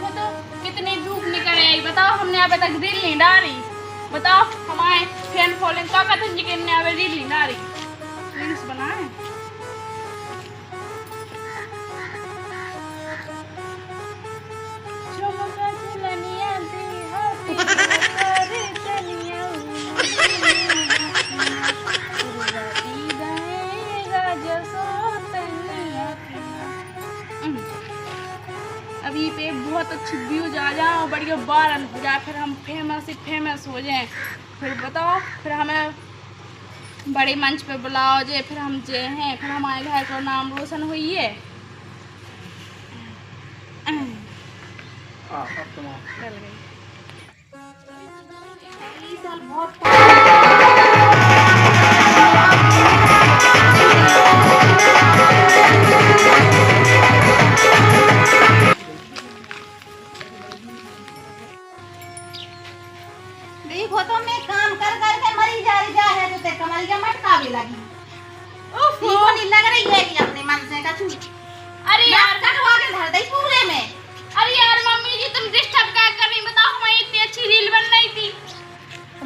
देखो तो कितनी धूप निकल आई। बताओ हमने अभी तक रील नहीं डाली। बताओ हमारे फैन फॉलोइंग का कहते हैं कि ने अभी रील नहीं डाली। रील्स बनाए अभी पे बहुत अच्छी व्यूज आ जाए और बढ़िया वायरल हो जाए, फिर हम फेमस हो जाएं। फिर बताओ फिर हमें बड़े मंच पे बुलाओ जे, फिर हम जे हैं, फिर हमारे घर का नाम रोशन हुई है। चल गई देखो तो मैं काम कर कर के मरी जा है तो तेरे कमर के मटका भी लगी। उफ वो नहीं लग रही है कि अपने मन से कछु। अरे यार कटवा के धर दई पूरे में। अरे यार मम्मी जी तुम डिस्टर्ब क्या कर रही? बताओ हमारी इतनी अच्छी रील बन रही थी।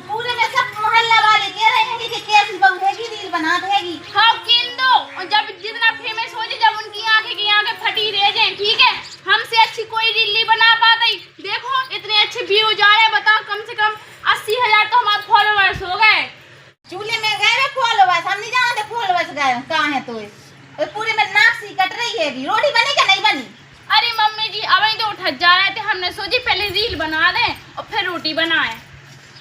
पूरे में सब मोहल्ला वाले कह रहे हैं कि कैसी बहू हैगी रील बना देगी। हाँ किन दो और जब जितना फेमस हो जाए, जब उनकी आंखें की आंखें फटी रह जाए, ठीक है हमसे अच्छी कोई रील नहीं बना पाती। देखो इतने अच्छे व्यूज आ रहे, बताओ कम से कम 80,000 तो हमारे फॉलोअर्स हो गए। चूल्हे में गए फॉलोअर्स, हम नहीं जानते फॉलोअर्स गए कहाँ है। तो पूरे में नाक सी कट रही है। रोटी बनी क्या नहीं बनी? अरे मम्मी जी अभी तो उठ जा रहे थे, हमने सोची पहले रील बना दें और फिर रोटी बनाए।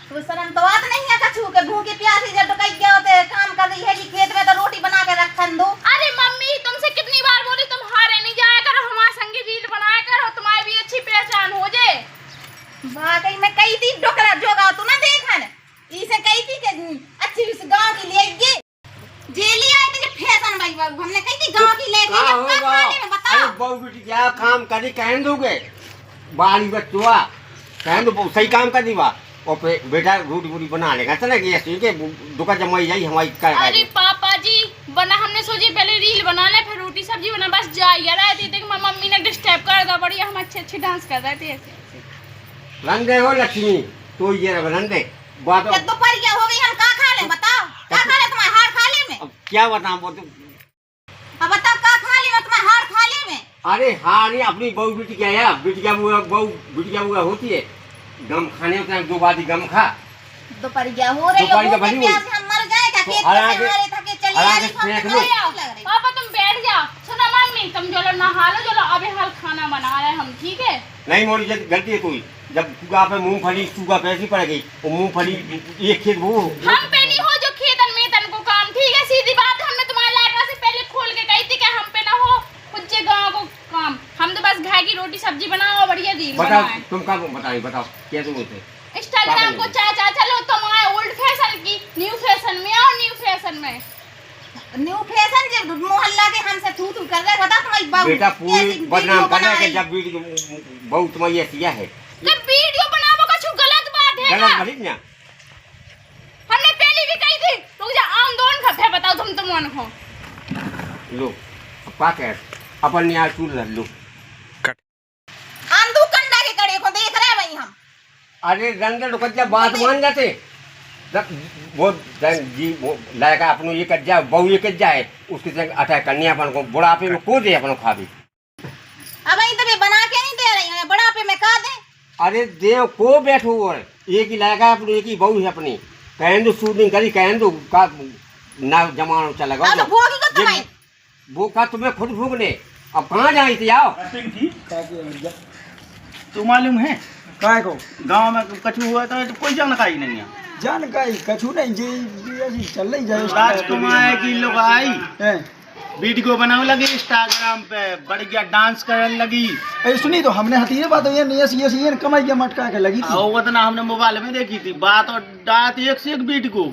तो शर्म तो बात नहीं है कछु के भूखे प्यासी जब कहीं क्या होते काम कर रही है कि खेत में तो रोटी बना के रखन दो। अरे मम्मी तुमसे कितनी बार बोली तुम हारे नहीं जाया करो, हमारे संगी रील बनाया करो, तुम्हारी भी अच्छी पहचान हो जाए। वाकई में कई थी डोकरा जोगा तू ना देखन इसे कई थी कि अच्छी इस गांव की लेगी जेली आए थे फैशन भाई बाबू हमने कही थी गांव की लेगी अपना खाने में बताओ। अरे बहू बेटी क्या काम करी कहन दोगे? बाली बच्चुआ कहन दो सही काम कर दीवा और बेटा रोटी वोटी बना लेगा चला कि ऐसे के दुका जमाई जाई हमारी कर। अरे पापा जी बना हमने सोची पहले रील बना ले फिर रोटी सब्जी बना, बस जा ही रहे थे देख मम्मी ने डिस्टर्ब कर दिया। बढ़िया हम अच्छे डांस कर रहे थे ऐसे। रंग दे हो लक्ष्मी तो ये रंग दे बात दोपहर क्या हो गई हम का खा ले बताओ का खा ले तुम्हारे हार खा ले में। अब क्या बताऊं वो तो अब बताओ का खा ले में तुम्हारे हार खा ले में। अरे हाँ नहीं अपनी बहू बेटी क्या है बेटिया बहू बेटिया बुआ होती है गम खाने होते दो बाती गम खा दोपहर क्या हो रही है हम मर गए क्या खेत में हमारे थके चले आ रही। पापा तुम बैठ जाओ। सुनो मम्मी तुम चलो नहा लो, चलो अभी हाल खाना बना रहे हैं हम, ठीक है? नहीं मोरी गलती है कोई जब सुगा पे मूंगफली सुगा पैसी पड़ गई वो मूंगफली एक खेत वो हम पे नहीं हो जो खेतन मेतन को काम, ठीक है? सीधी बात हमने तुम्हारे लायका से पहले खोल के कही थी कि हम पे ना हो कुछ गाँव को काम। हम तो बस घर की रोटी सब्जी बनाओ बढ़िया रील बनाओ। तुम का बताओ क्या तुम बोलते इंस्टाग्राम को चाचा चलो तुम आए ओल्ड फैशन की न्यू फैशन में आओ। न्यू फैशन में न्यू फैशन जब मोहल्ला के हमसे थू थू कर रहे बता तुम्हारी बहू बेटा पूरी बदनाम कर रहा है जब वीडियो बहू तुम्हारी ऐसी है जब वीडियो बनावो का छु गलत बात है गलत भली ना। हमने पहले भी कही थी तो जा आंदोलन का फिर बताओ तुम मन को लो पा के अपन न्याय चूल लो आंधू कंडा के कड़े को देख रहे भाई हम। अरे रंग लोग जब बात मान जाते वो जी वो लायका अपनो ये कर जाए बहू ये कर जाए उसके संग अटैक करनी अपन को बुढ़ापे में को दे अपन खा भी। अब अभी तभी बना के नहीं दे रही है बुढ़ापे में का दे। अरे देव को बैठो वो एक ही लायका अपनी एक ही बहू है अपनी कहन दो शूटिंग करी कहन दो का ना जमाना चला अब भोगी को तुम्हारी वो का तुम्हें खुद भूख ले अब कहाँ जाई थी आओ तो मालूम है काय को गांव में कछु हुआ था तो कोई जानकारी नहीं है। जानकारी कछु नहीं जी ऐसी चल रही जाए राजकुमार की लोग आई हैं। वीडियो बनाने लगी इंस्टाग्राम पे बढ़िया डांस करने लगी। ए सुनी तो हमने हतीरे बात ये नहीं ये कमाई के मटका के लगी थी वो इतना हमने मोबाइल में देखी थी बात और डांस एक से एक वीडियो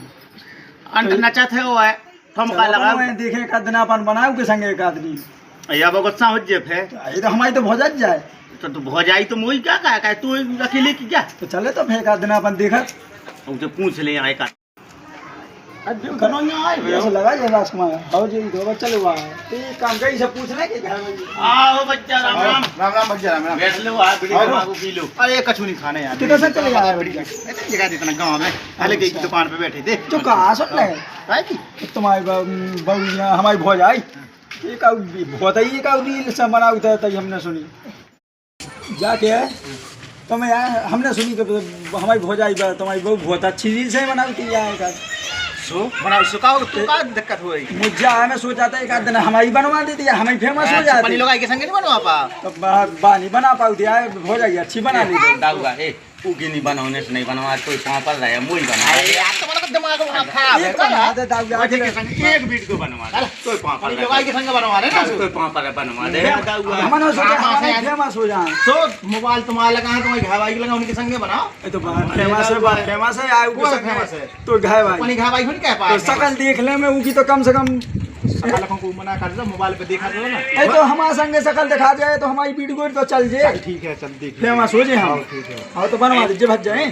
अंत नचा थे वो है ठमका लगा देखे का दनापन बनाओ के संगे एक आदमी या वो गुस्सा हो जे है ये तो हमारी तो भोजन जाए तो भौजाई तो मोई क्या कहा तू अकेले की क्या तो चले तो फेंका दनापन देखा तो पूछ ले आए का आज जो घरों यहाँ आए ऐसा लगा ये राजकुमार आओ जी दो बच्चा लोग आए तो ये काम कहीं से पूछने के घर में आओ बच्चा राम राम राम राम बच्चा राम राम बैठ लो आ बीड़ी को पी लो। अरे कछु नहीं खाने यार किधर से चले जा रहे हो? ऐसी जगह इतना गांव में पहले की दुकान पे बैठे थे जो कहाँ सुन रहे काय की तुम्हारी बहू हमारी भौज आई ये का बहुत ही का रील से बना उतर तई हमने सुनी जाके तो मैं हमने सुनी कि हमारी भौज आई तुम्हारी बहू बहुत अच्छी रील से बनाती है सो बनाओ सुकाओ तो का दिक्कत हो रही मुझे मैं सोचा था एक आध दिन हमारी बनवा देती है हमारी फेमस हो जाती पानी लोग के संग नहीं बनवा पा तो बानी बना पाती है हो जाएगी अच्छी बना ली दाऊगा ए उगी नहीं बनाने से नहीं बनवा कोई पाँव पर रहा है मुझे बना अरे यार तो मतलब दिमाग खराब है एक बना दे दाऊगा वजह के संग एक बीट को बनवा दे कोई पाँव पर पानी लोग के संग बनवा रहे ना कोई पाँव पर बनवा दे हमने सोचा हमारे फेमस हो जाए सो मोबाइल तुम्हारा लगा है तुम्हारी घर वाली लगा उनके संगे बनाओ ये तो फेमस है आए वो फेमस है तो घाय भाई अपनी घर वाली नहीं कह पा तो शकल देख ले मैं उनकी तो कम से कम लखों को मना कर दो मोबाइल पे देखा दो ना ये तो हमारे संगे शकल दिखा जाए तो हमारी वीडियो तो चल जाए ठीक है चल देख फेमस हो जाए हम ठीक है हाँ तो बनवा दीजिए भज जाए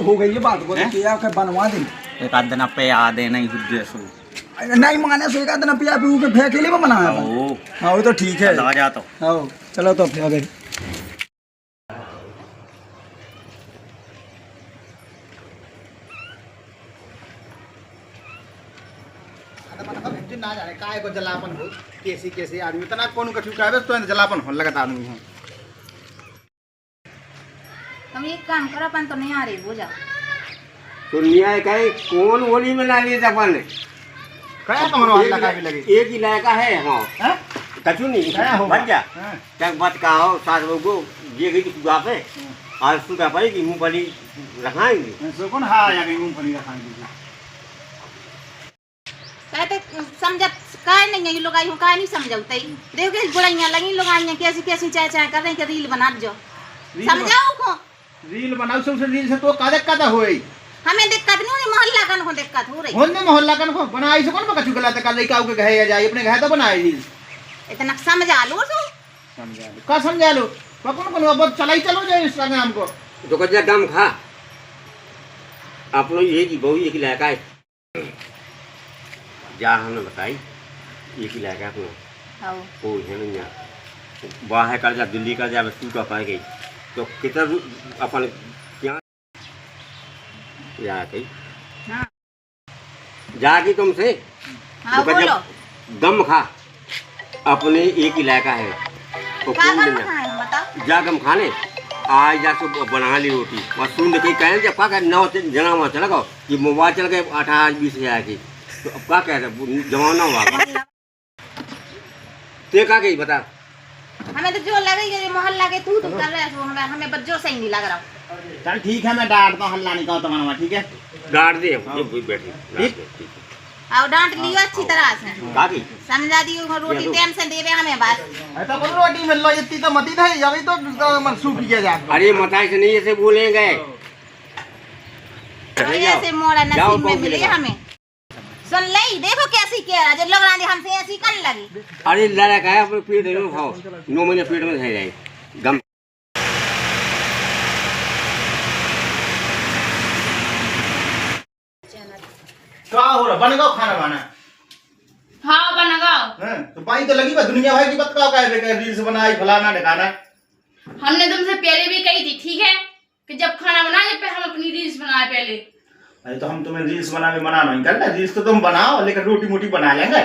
हो गई ये बात बोल के बनवा दें एक आध दिन पे आ दे नहीं हुज्जे सो नहीं माने सो एक आध दिन पिया पी के फेंक लिए बनाया ओ हाँ वो तो ठीक है लगा जा तो हाँ चलो तो फिर अगर ना जाने काय को जलापन हो कैसी कैसी आदमी इतना कौन कछु कहबे तो जलापन हो लगता आदमी है तुम एक काम करो अपन तो नहीं आ रही बुझा तो न्याय कहे कौन होली में ला लिए अपन क्या तुम्हारा हल्ला का भी लगे एक ही लायका है हाँ हैं कछु नहीं क्या होगा? बन जा हाँ। क्या बात कहो सास बहू को ये गई सुगा पे आज सुगा पाई कि मूंगफली रखाएंगे सो कौन हां या मूंगफली रखाएंगे कहते समझ काय नहीं है ये लोग आई हो काय नहीं समझौते देखो के बुढ़ाइयां लगी लोग आई कैसी कैसी चाय चाय कर रहे हैं कि रील बना दो समझाओ को रील बनाओ सबसे रील से तो का दिक्कत होई हमें दिक्कत नहीं हो रही मोहल्ला कन को दिक्कत हो रही होने मोहल्ला कन को बनाई से कौन कछु गलत कर रही काऊ के कहे जाए अपने घर तो बनाए रील इतना समझा लो तो समझा लो का समझा लो कौन कौन अब चलाई चलो जाए इंस्टाग्राम को तो कच्चा दम खा अपनो ये की बहू एक लायका है जा हमने बताई एक ही लायका अपनो हां वो है नहीं यहाँ बाहर कर जा दिल्ली का जा तू का पाए गई तो कितना अपन क्या जा गई हां जागी तुमसे हां तो बोलो दम खा अपने एक ही लायका है तो क्या कौन करना देना है बताओ जा गम खाने आज जा तो बना ली रोटी और सुन के कहें जब क्या नौ जना वहाँ चला गो ये मोबाइल चल गए 18-20 की तो अब क्या कह रहे जमाना हुआ ते का गई बता हमें तो जो लगे ये मोहल्ला के तू कर रहे हो हमें बच्चों सही नहीं लग रहा चल ठीक है मैं डांटता हूं हल्ला नहीं कहता तुम्हारा ठीक है डांट दे ये बैठी डांट दे, ठीक है। और डांट लियो अच्छी तरह से का की समझा दियो रोटी टाइम से दे रहे हमें बस ऐसा कौन रोटी मिल लो इतनी तो मती था अभी तो मन सूख गया जा अरे मताई से नहीं ऐसे बोलेंगे तो ऐसे मोड़ा जाओ, नसीब में पाँव मिले मिलेगा। हमें सुन ले देखो कैसी कह रहा जो लोग रांधे हमसे ऐसी करने लगी अरे लड़ा का है अपने पेट में खाओ 9 महीने पेट में रह जाए गम क्या हो रहा बन गया खाना वाना हाँ बनाओ हैं तो पाई तो लगी बा दुनिया भाई की बात का कहे रील्स बनाई फलाना ढकाना हमने तुमसे पहले भी कही थी ठीक है कि जब खाना बनाए पे हम अपनी रील्स बनाए पहले। अरे तो हम तुम्हें रील्स बनाने मना नहीं करना रील्स तो तुम बनाओ लेकिन रोटी मोटी बना लेंगे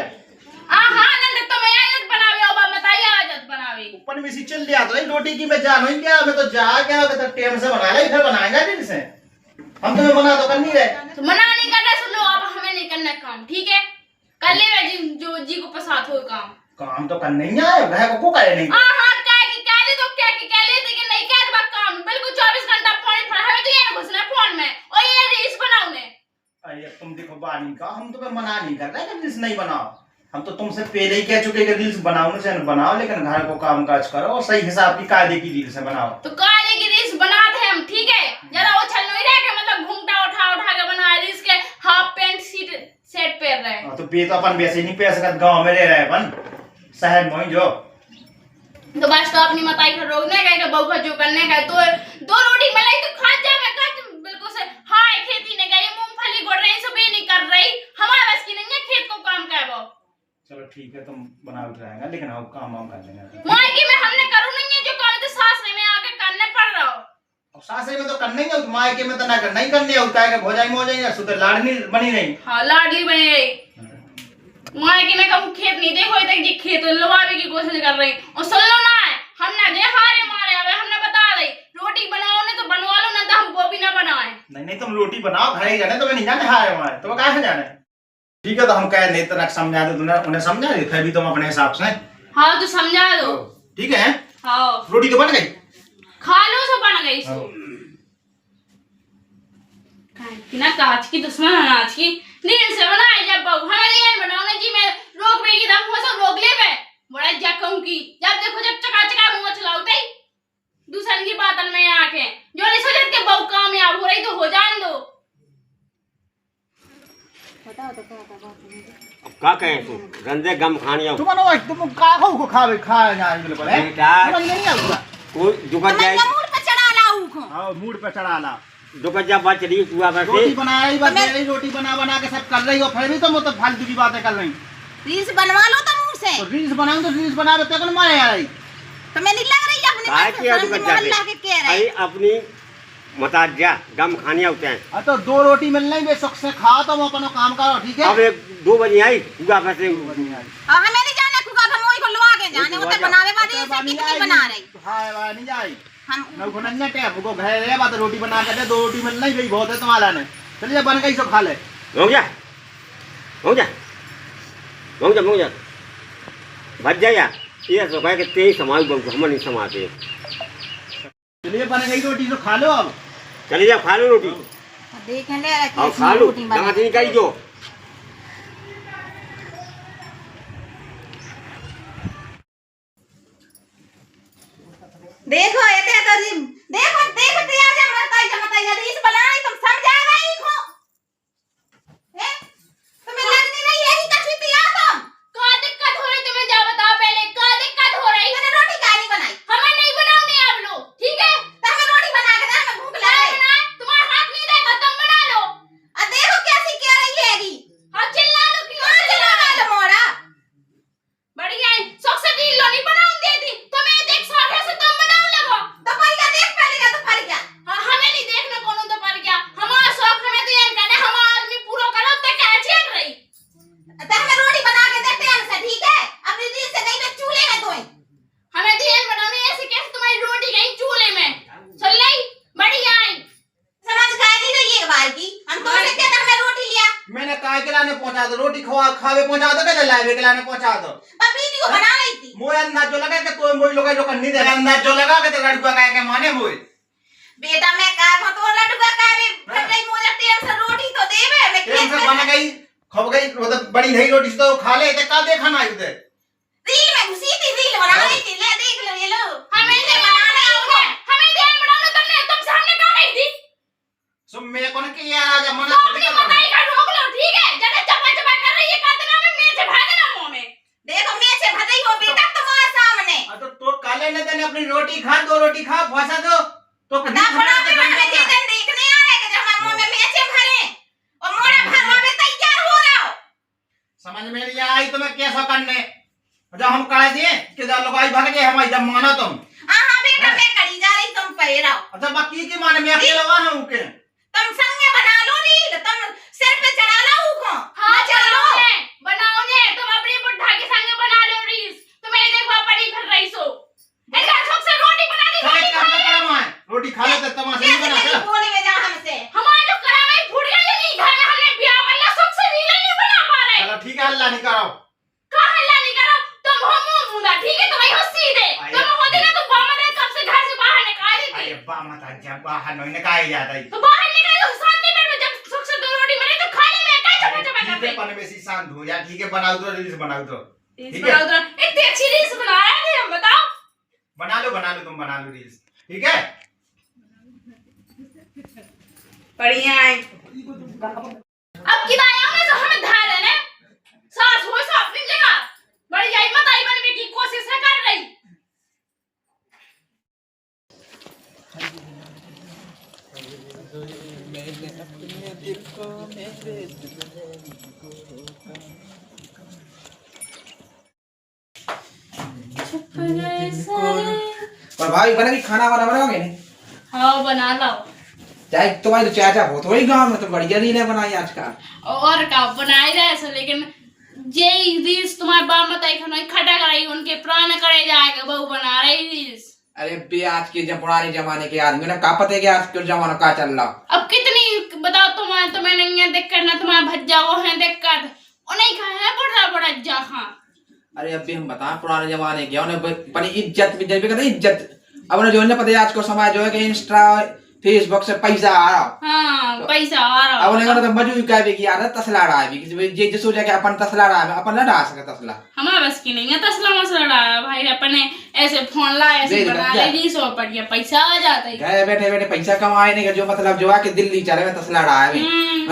हाँ नंद तो मैं आदत बनावे और बताइए आदत बनावे ऊपर में सी चल लिया तो रोटी की मैं जानो ही क्या मैं तो जा क्या मैं तो टाइम से बना ले फिर बनाएंगे रील्स से हम तुम्हें मना तो कर नहीं रहे तो मना नहीं करना सुन लो अब हमें नहीं करना काम ठीक है कर ले जी जो जी को पसंद हो काम तो करने ही आए वह को करे नहीं हाँ हाँ क्या ले तो क्या ले लेकिन नहीं क्या बात काम बिल्कुल 24 घंटा फोन पर हमें तो ये घुसना फोन में और ये रील्स बनाओ ने अरे तुम देखो बानी का हम तुम्हें मना नहीं कर रहे कि रील्स नहीं बनाओ हम तो तुमसे पहले ही कह चुके कि रील्स बनाओ से बनाओ लेकिन घर को काम काज करो और सही हिसाब की कायदे की रील्स बनाओ तो काले की रील्स बनाते हैं हम ठीक है ज्यादा उछल नहीं रहे कि मतलब घूंघटा उठा के बना रील्स के हाफ पैंट सेट पहन रहे हैं तो पे तो अपन वैसे नहीं पह सकत गांव में रह रहे अपन शहर में जो तो बस तो अपनी मताई को रोकने का कि बहू का जो करने का तो 2 रोटी मलाई तो खा जा मैं बिल्कुल से हाय खेती ने गई मूंगफली गोड़ रही सब ये नहीं कर रही काम करबो। चलो ठीक है, तुम बनाओ जाएगा, लेकिन हम काम वाम कर लेंगे। मायके में हमने करू नहीं है जो काम तो सासरे में आके करने पड़ रहा हो। अब सासरे में तो करना ही है, मायके में तो ना करना ही करने होता है कि भौजाई में हो जाएगा, सुधर लाडली बनी नहीं। हाँ लाडली बनी रही। मायके में कम खेत नहीं देखो इतने जी खेत लवावे की कोशिश कर रही और सुन लो ना है हम ना दे हारे मारे अब हमने बता रही रोटी बनाओ ने तो बनवा लो ना तो हम वो भी ना बनाए। नहीं नहीं, तुम रोटी बनाओ, घर ही जाने, तुम्हें नहीं जाने हारे मारे, तुम्हें कहाँ से जाने। ठीक है, तो हम कह नहीं तो समझा दो, तुमने उन्हें समझा दी फिर भी तुम अपने हिसाब से। हाँ तो समझा दो। ठीक है। हाँ रोटी तो बन गई, खा लो सो बन गई सो। ना कांच की दुश्मन अनाज की नील से बनाई जब बहू हमें नील बनाने जी मैं रोक बेगी दम हो सब रोक ले बे बड़ा जखम की जब देखो जब चका चका मुंह चलाउते दूसरे की बातन में आके जो नहीं सोचत के बहू कामयाब हो रही तो हो जान दो। अब का कहे तू रंदे गम खानिया तुम नो तुम काखो को खावे खा जाए बिल्कुल है, समझ नहीं आता। कोई दुकान जाए मूड पे चढ़ा लाऊ को। हां मूड पे चढ़ा ला, दुकान जा बच रही हुआ वैसे रोटी बनाई बस दे रही, रोटी बना बना के सब कर रही हो, फिर भी तुम तो फालतू की बातें कर रही। रील्स बनवा लो तो मुंह से। तो रील्स बनाऊं तो रील्स बना के तेरे को मारे आ रही। तो मैं नहीं लग रही अपनी काय बात किया से, दुकान मोहल्ला के कह जाके रहे। अरे अपनी मताजा गम खानिया होते हैं। हाँ तो 2 रोटी मिल नहीं बे सुख से खाओ, तुम अपना काम करो, ठीक है। अब 2 बजे आई हुआ वैसे और हमें नहीं जाने कुका हम वही को लवा के जाने होते बनावे वाली से कितनी बना रही। हां वाह नहीं जाई हम न घुनन्ने टेप को घर रे बात रोटी बना के दे, 2 रोटी मिल नहीं गई बहुत है तुम्हारा ने। चलिए बन गई सब खा ले। हो गया हो गया हो गया हो गया भज जाया ये तो कह के ते समाज हम नहीं समाते। चलिए बन गई रोटी तो खा लो, अब चले जाओ खा लो रोटी देख ले और खा लो दांत निकाल दो। देखो ये तो देखो देखो तो आ जा मताई रील्स बनाई तुम समझा गई को हैं तुम्हें लगनी नहीं है कि कछु दिया तुम का दिक्कत हो रही तुम्हें जा बताओ पहले का दिक्कत हो रही। मैंने रोटी काहे नहीं बनाई। हमें नहीं बनाओगे आप लोग ठीक है तो हमें रोटी बना के दे, हमें भूख लगी। तुम्हारा हाथ नहीं देगा तुम बना लो। और देखो कैसी कह रही हैगी। हाँ चिल्ला लो क्यों कौन चला लो मोरा। बढ़िया है शौक से रील लो नहीं बनाऊं देती तो मैं देख साढ़े से तुम बनाओ लगो तो पर क्या देख पहले का तो पर क्या। हाँ हमें नहीं देखना कौन तो पर क्या हमारा शौक हमें तो ये करना हमारा आदमी पूरा करो तो क्या चल रही। तो हमें रोटी बना के दे टाइम से, ठीक है। अपनी रील से नहीं तो चूल्हे में धोई। हमें तो ये बनाने ऐसे कैसे तुम्हारी रोटी गई चूल्हे में चल रही बढ़िया है। समझ गए नहीं तो ये बार की हम तो से कहते हमें रोटी लिया। मैंने काय के लाने पहुंचा दो, रोटी खावे पहुंचा दो के लाइवे के लाने पहुंचा दो। पर वीडियो बना रही थी। मोए अंदाज जो लगा के तो मोई लोग जो करनी दे अंदाज जो लगा के तो लड़का कह के माने मोए बेटा मैं कहा हूं तो लड्डू का भी फिर नहीं मुझे टाइम से रोटी तो देवे मैं टेम से बन गई खब गई वो तो बड़ी नहीं रोटी तो खा ले ते का देखा ना उधर रील में घुसी थी, रील बना रही थी। ले देख लो ये लो हमें नहीं बनाना है हमें ध्यान बनाना तुमने तुमसे हमने कहा नहीं थी। सो मैं कौन के यार आज मना तो अपनी मताई का रोक लो ठीक है जरा चपा चपा कर रही है कर देना मैं से भर देना मुंह में। देखो मैं से भर रही हो बेटा तुम्हारे सामने। तो काले ने तेने अपनी रोटी खा, 2 रोटी खा, फंसा दो तो ना बड़ा पे हमें के दिन देखने आ रहे कि जब हम मुंह में मैचे भरे और मोड़ा भरवा में तैयार हो रहा हो। समझ में नहीं आई तुम्हें कैसा करने जब हम कह दिए कि जब लोग आई भाग गए हमारी जब माना तुम। हां बेटा मैं कड़ी जा रही तुम पे रहो। अच्छा बाकी की माने मैं अकेले वहां हूं के तुम संग में बना लो रील, तुम सिर पे चढ़ा लो को। हाँ चलो बनाओ ने तुम अपनी बुढ़ा के संग बना लो रील्स तुम्हें देखो पड़ी फिर रही सो इनका शौक से रोटी बना दी चल रोटी एक काम खाई कर वहां रोटी खा ले तो तमाशा नहीं बना चल। बोले में जा हमसे। हमारे जो करा में फूट गया जो नहीं घर में हमने ब्याह वाला शौक से रील नहीं बना पा रहे। चलो ठीक है अल्लाह नहीं कराओ कहाँ हल्ला नहीं करो तुम हो मुंह मुंदा ठीक है तुम्हें हो सीधे तुम होते ना तो बामा दे कब से घर से बाहर निकाल देती अरे बा मत जब बाहर नहीं निकाल जाता है तो बाहर निकल तो सामने बैठो जब शौक से 2 रोटी बने तो खा ले मैं क्या चपा चपा ठीक करते है पन में से शांत हो जा, ठीक है बनाओ दो रील्स बनाओ दो रील्स ठीक है। बनाओ तो इतनी अच्छी रील्स बना रहे थे हम बताओ। बना लो तुम बना लो रील्स ठीक है। बढ़िया है। अब किदाया में तो हमें धार है ना सास हो सो अपनी जगह बड़ी जाई मत आई बनने की कोशिश है कर रही। मैंने अपने दिल को मेरे दिल को पर भाई बना कि खाना वाना बनाओगे नहीं? हाँ बना लाओ। चाहे तुम्हारी तो चाचा बहुत वही गाँव में तो बढ़िया रीलें बनाई आजकल। और का बनाई रहे सो, लेकिन जे रील्स तुम्हारे बाप बताई खनो इकट्ठा कराई उनके प्राण करे जाएगा बहू बना रही रील्स। अरे बे आज के जब पुराने जमाने के आदमी ना का पता है कि आज के जमाना का चल रहा। अब कितनी बताओ तुम्हें नहीं है दिक्कत ना तुम्हारे भज्जा वो है दिक्कत उन्हें का है बड़ा बड़ा जहाँ। अरे अब भी हम बता पुराने जमाने के उन्हें बड़ी इज्जत भी कहते इज्जत। अब उन्हें जो है ना पता है आज को समाज जो है कि इंस्टा फेसबुक से पैसा आ रहा। हाँ पैसा आ रहा। अब उन्हें तो मजूरी का भी किया ना तसला रहा है भी जे जो सोचा कि अपन तसला रहा है अपन ना डाल सके तसला। हमारे बस की नहीं है तसला मसला रहा भाई अपने ऐसे फोन ला ऐसे बना ले ली सो पड़ पैसा आ जाता है। घर बैठे बैठे पैसा कमाए नहीं जो मतलब जो आके दिल्ली चले में तसला रहा है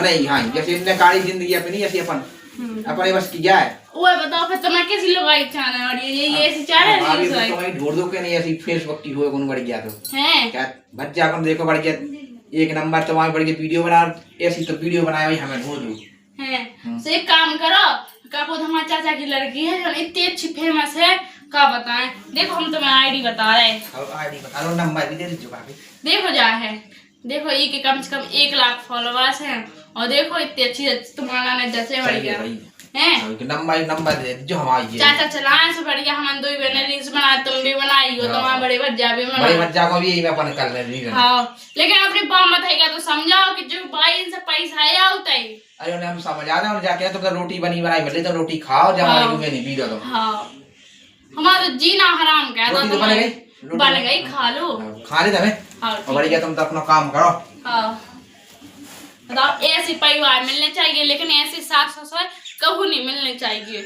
नहीं। हाँ जैसे इतने काली जिंदगी अपनी ऐसी अपन अपने बस की जाए। वो बताओ फिर तुम्हें कैसी लगाई चाहना और ये ऐसी चाह रहे हैं तो तुम्हारी ढूंढ दो के नहीं ऐसी फेसबुक की हो कौन बढ़ गया तो हैं क्या बच्चा कौन देखो बढ़ गया एक नंबर तुम्हारी बढ़ गया वीडियो बना ऐसी तो वीडियो बनाए भाई हमें ढूंढ दो हैं। तो एक काम करो का खुद हमारे चाचा की लड़की है जो इतनी अच्छी फेमस है का बताएं। देखो हम तुम्हें आईडी बता रहे हैं। आईडी बता दो नंबर भी दे दीजिए भाभी। देखो जा है देखो ये के कम से कम 1 लाख फॉलोवर्स हैं और देखो इतनी अच्छी तुम्हारा ने जैसे बढ़िया हैं नंबर दे जो हमारी चाचा चलाए से बढ़िया हम दो बने रील्स बना तुम भी बनाई हो तुम्हारे बड़े भज्जा भी बड़े बना। बच्चा को भी यही अपन कर ले रही है। हाँ लेकिन अपनी बाप मत है तो समझाओ कि जो भाई इनसे पैसा है आता है। अरे उन्हें हम समझ आ रहे जाके तो रोटी बनी बनाई मिले तो रोटी खाओ जब हमारी में नहीं पी दो। हाँ हमारा तो जीना हराम कह दो। रोटी तो बन गई खा लो खा ले तुम्हें हाँ और बढ़िया तुम तो अपना काम करो। हाँ बताओ ऐसे परिवार मिलने चाहिए लेकिन ऐसे सास ससुर कभी नहीं मिलने चाहिए।